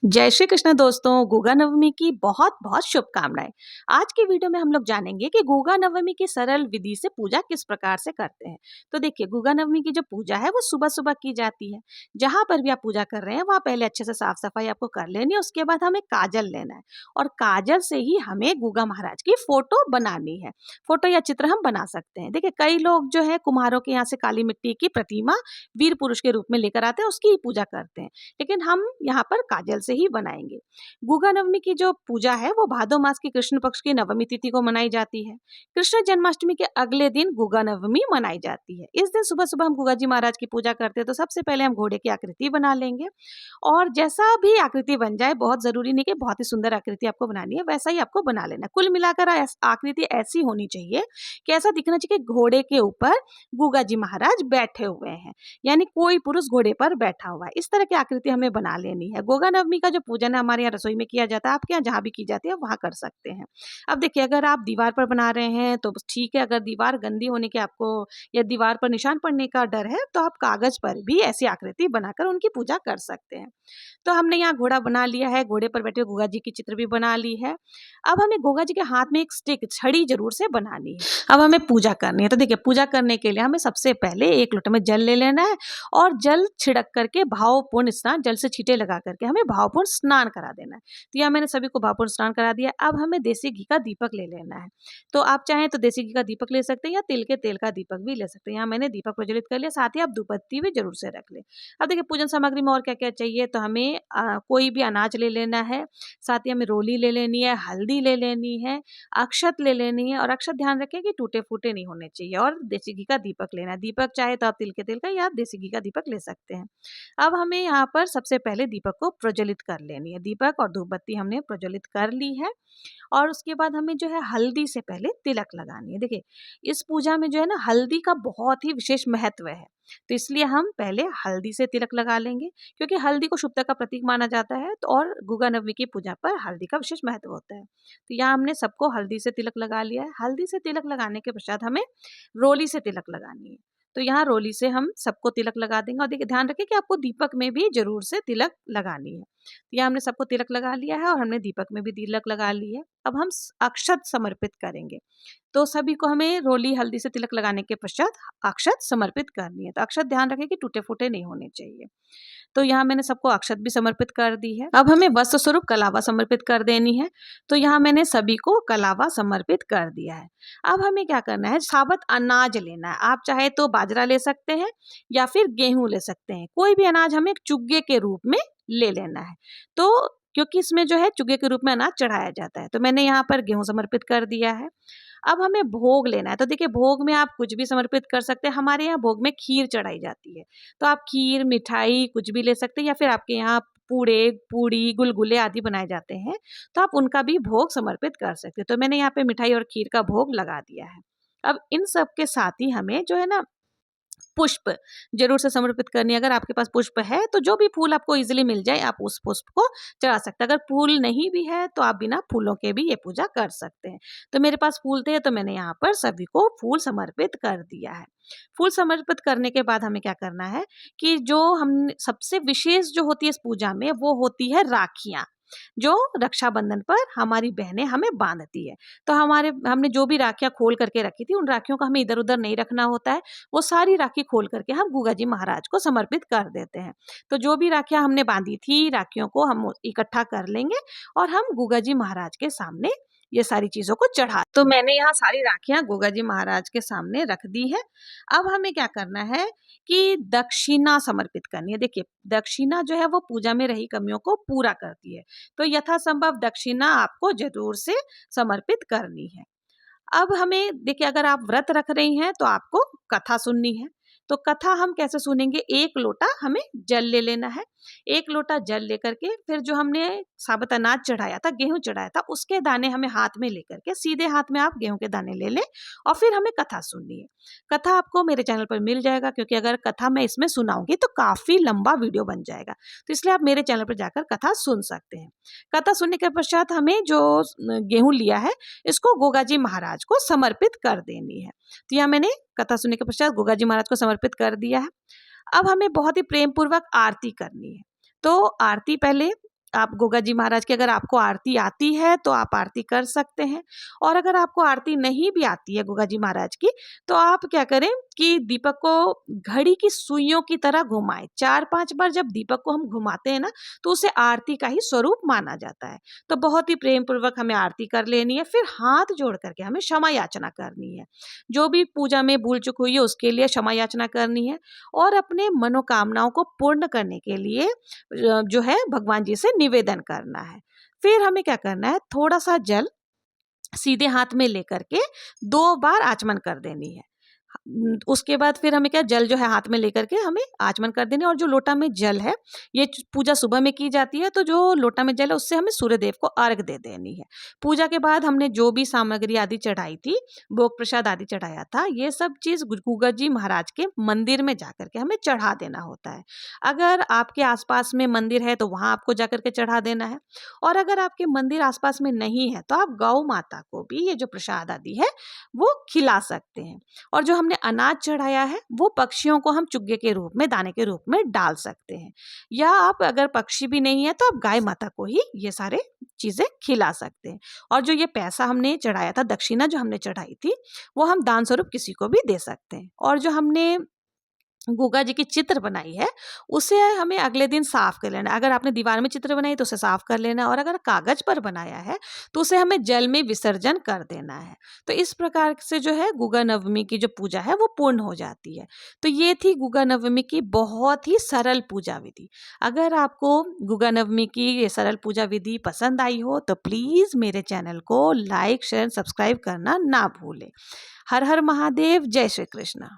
जय श्री कृष्ण दोस्तों। गुगा नवमी की बहुत बहुत शुभकामनाएं। आज की वीडियो में हम लोग जानेंगे कि गुगा नवमी की सरल विधि से पूजा किस प्रकार से करते हैं। तो देखिए, गुगा नवमी की जो पूजा है वो सुबह सुबह की जाती है। जहां पर भी आप पूजा कर रहे हैं वहां पहले अच्छे से साफ सफाई आपको कर लेनी है। उसके बाद हमें काजल लेना है और काजल से ही हमें गुगा महाराज की फोटो बनानी है। फोटो या चित्र हम बना सकते हैं। देखिए, कई लोग जो है कुम्हारों के यहाँ से काली मिट्टी की प्रतिमा वीर पुरुष के रूप में लेकर आते हैं, उसकी ही पूजा करते हैं। लेकिन हम यहाँ पर काजल से ही बनाएंगे। गुगा नवमी की जो पूजा है वो भादो मास की कृष्ण पक्ष की नवमी तिथि को मनाई जाती है। कृष्ण जन्माष्टमी के अगले दिन गुगा नवमी मनाई जाती है। इस दिन सुबह सुबह हम गुगा जी महाराज की पूजा करते हैं। तो सबसे पहले हम घोड़े की आकृति बना लेंगे और जैसा भी आकृति बन जाए, बहुत जरूरी नहीं कि बहुत ही सुंदर आकृति आपको बनानी है, वैसा ही आपको बना लेना। कुल मिलाकर आकृति ऐसी होनी चाहिए कि ऐसा दिखना चाहिए कि घोड़े के ऊपर गुगा जी महाराज बैठे हुए हैं, यानी कोई पुरुष घोड़े पर बैठा हुआ है। इस तरह की आकृति हमें बना लेनी है। गोगा नवमी का जो पूजन है हमारे यहाँ रसोई में किया जाता है, आपके यहाँ जहाँ भी की जाती है वहाँ कर सकते हैं। अब देखिए, अगर आप दीवार पर बना रहे हैं तो ठीक है। अगर दीवार गंदी होने के आपको या दीवार पर निशान पड़ने का डर है तो आप कागज पर भी ऐसी आकृति बनाकर उनकी पूजा कर सकते हैं। तो हमने यहाँ घोड़ा बना लिया है, घोड़े पर बैठे गोगा जी की चित्र भी बना ली है। अब हमें गोगा जी के हाथ में एक स्टिक, छड़ी जरूर से बनानी है। अब हमें पूजा करनी है। तो देखिए, पूजा करने के लिए हमें सबसे पहले एक लोटे में जल ले लेना है और जल छिड़क करके भावपूर्ण स्नान, जल से छींटे लगा करके हमें भावपूर्ण स्नान करा देना है। तो यहाँ मैंने सभी को भावपूर्ण स्नान करा दिया। अब हमें देसी घी का दीपक ले लेना है। तो आप चाहें तो देसी घी का दीपक ले सकते हैं या तिल के तेल का दीपक भी ले सकते हैं। यहाँ मैंने दीपक प्रज्वलित कर लिया, साथ ही आप धूपबत्ती भी जरूर से रख लें। अब देखिए, पूजन सामग्री में और क्या क्या चाहिए। तो हमें कोई भी अनाज ले लेना है, साथ ही हमें रोली ले लेनी है, हल्दी ले लेनी है, अक्षत ले लेनी है। और अक्षत ध्यान रखें कि टूटे फूटे नहीं होने चाहिए। और देसी घी का दीपक लेना है। दीपक चाहे तो आप तिल के तेल का या देसी घी का दीपक ले सकते हैं। अब हमें यहाँ पर सबसे पहले दीपक को प्रज्वलित कर लेनी है। दीपक और धूपबत्ती हमने प्रज्वलित कर ली है और उसके बाद हमें जो है हल्दी से पहले तिलक लगानी है। देखिए, इस पूजा में जो है ना, हल्दी का बहुत ही विशेष महत्व है। तो इसलिए हम पहले हल्दी से तिलक लगा लेंगे, क्योंकि हल्दी को शुभता का प्रतीक माना जाता है। तो और गुगा नवमी की पूजा पर हल्दी का विशेष महत्व होता है। तो यहाँ हमने सबको हल्दी से तिलक लगा लिया है। हल्दी से तिलक लगाने के पश्चात हमें रोली से तिलक लगानी है। तो यहाँ रोली से हम सबको तिलक लगा देंगे। और देखिए, ध्यान रखें कि आपको दीपक में भी जरूर से तिलक लगानी है। तो यहाँ हमने सबको तिलक लगा लिया है और हमने दीपक में भी तिलक लगा ली है। अब हम अक्षत समर्पित करेंगे। तो सभी को हमें रोली हल्दी से तिलक लगाने के पश्चात अक्षत समर्पित करनी है। तो अक्षत ध्यान रखें कि टूटे फूटे नहीं होने चाहिए। तो यहाँ मैंने सबको अक्षत भी समर्पित कर दी है। अब हमें वस्त्र स्वरूप कलावा समर्पित कर देनी है। तो यहाँ मैंने सभी को कलावा समर्पित कर दिया है। अब हमें क्या करना है, साबुत अनाज लेना है। आप चाहे तो बाजरा ले सकते हैं या फिर गेहूं ले सकते हैं। कोई भी अनाज हमें चुग्गे के रूप में ले लेना है। तो क्योंकि इसमें जो है चुगे के रूप में अनाज चढ़ाया जाता है, तो मैंने यहाँ पर गेहूं समर्पित कर दिया है। अब हमें भोग लेना है। तो देखिए, भोग में आप कुछ भी समर्पित कर सकते हैं। हमारे यहाँ भोग में खीर चढ़ाई जाती है। तो आप खीर, मिठाई कुछ भी ले सकते हैं, या फिर आपके यहाँ पूड़े, पूड़ी, गुलगुले आदि बनाए जाते हैं तो आप उनका भी भोग समर्पित कर सकते हैं। तो मैंने यहाँ पे मिठाई और खीर का भोग लगा दिया है। अब इन सब के साथ ही हमें जो है ना, पुष्प जरूर से समर्पित करनी है। अगर आपके पास पुष्प है तो जो भी फूल आपको इजीली मिल जाए आप उस पुष्प को चढ़ा सकते हैं। अगर फूल नहीं भी है तो आप बिना फूलों के भी ये पूजा कर सकते हैं। तो मेरे पास फूल थे तो मैंने यहाँ पर सभी को फूल समर्पित कर दिया है। फूल समर्पित करने के बाद हमें क्या करना है कि जो हम सबसे विशेष जो होती है इस पूजा में, वो होती है राखियां, जो रक्षाबंधन पर हमारी बहनें हमें बांधती है। तो हमने जो भी राखियां खोल करके रखी थी, उन राखियों को हमें इधर उधर नहीं रखना होता है। वो सारी राखी खोल करके हम गुगा जी महाराज को समर्पित कर देते हैं। तो जो भी राखियां हमने बांधी थी, राखियों को हम इकट्ठा कर लेंगे और हम गुगा जी महाराज के सामने ये सारी चीजों को चढ़ा। तो मैंने यहाँ सारी राखियां गुगा जी महाराज के सामने रख दी है। अब हमें क्या करना है कि दक्षिणा समर्पित करनी है। देखिए, दक्षिणा जो है वो पूजा में रही कमियों को पूरा करती है। तो यथासंभव दक्षिणा आपको जरूर से समर्पित करनी है। अब हमें देखिए, अगर आप व्रत रख रही हैं तो आपको कथा सुननी है। तो कथा हम कैसे सुनेंगे, एक लोटा हमें जल ले लेना है। एक लोटा जल लेकर के फिर जो हमने साबुत अनाज चढ़ाया था, गेहूं चढ़ाया था, उसके दाने हमें हाथ में लेकर के, सीधे हाथ में आप गेहूं के दाने ले लें और फिर हमें कथा सुननी है। कथा आपको मेरे चैनल पर मिल जाएगा, क्योंकि अगर कथा मैं इसमें सुनाऊंगी तो काफी लंबा वीडियो बन जाएगा। तो इसलिए आप मेरे चैनल पर जाकर कथा सुन सकते हैं। कथा सुनने के पश्चात हमें जो गेहूं लिया है इसको गोगा जी महाराज को समर्पित कर देनी है। तो यहाँ मैंने कथा सुनने के पश्चात गोगा जी महाराज को समर्पित कर दिया है। अब हमें बहुत ही प्रेम पूर्वक आरती करनी है। तो आरती पहले आप गोगा जी महाराज की अगर आपको आरती आती है तो आप आरती कर सकते हैं। और अगर आपको आरती नहीं भी आती है गोगा जी महाराज की, तो आप क्या करें कि दीपक को घड़ी की सुइयों की तरह घुमाएं। 4-5 बार जब दीपक को हम घुमाते हैं ना, तो उसे आरती का ही स्वरूप माना जाता है। तो बहुत ही प्रेम पूर्वक हमें आरती कर लेनी है, फिर हाथ जोड़ करके हमें क्षमा याचना करनी है। जो भी पूजा में भूल चूक हुई है उसके लिए क्षमा याचना करनी है, और अपने मनोकामनाओं को पूर्ण करने के लिए जो है भगवान जी से निवेदन करना है। फिर हमें क्या करना है, थोड़ा सा जल सीधे हाथ में लेकर के 2 बार आचमन कर देनी है। उसके बाद फिर हमें क्या, जल जो है हाथ में लेकर के हमें आचमन कर देनी है। और जो लोटा में जल है, ये पूजा सुबह में की जाती है, तो जो लोटा में जल है उससे हमें सूर्य देव को अर्घ दे देनी है। पूजा के बाद हमने जो भी सामग्री आदि चढ़ाई थी, भोग प्रसाद आदि चढ़ाया था, ये सब चीज गुगा जी महाराज के मंदिर में जाकर के हमें चढ़ा देना होता है। अगर आपके आसपास में मंदिर है तो वहां आपको जाकर के चढ़ा देना है, और अगर आपके मंदिर आसपास में नहीं है तो आप गौ माता को भी ये जो प्रसाद आदि है वो खिला सकते हैं। और जो हमने अनाज चढ़ाया है वो पक्षियों को हम चुग्गे के रूप में, दाने के रूप में डाल सकते हैं। या आप अगर पक्षी भी नहीं है तो आप गाय माता को ही ये सारे चीजें खिला सकते हैं। और जो ये पैसा हमने चढ़ाया था, दक्षिणा जो हमने चढ़ाई थी, वो हम दान स्वरूप किसी को भी दे सकते हैं। और जो हमने गोगा जी की चित्र बनाई है उसे हमें अगले दिन साफ कर लेना। अगर आपने दीवार में चित्र बनाई तो उसे साफ कर लेना, और अगर कागज पर बनाया है तो उसे हमें जल में विसर्जन कर देना है। तो इस प्रकार से जो है गुगा नवमी की जो पूजा है वो पूर्ण हो जाती है। तो ये थी गुगा नवमी की बहुत ही सरल पूजा विधि। अगर आपको गुगा नवमी की ये सरल पूजा विधि पसंद आई हो तो प्लीज मेरे चैनल को लाइक, शेयर, सब्सक्राइब करना ना भूलें। हर हर महादेव, जय श्री कृष्ण।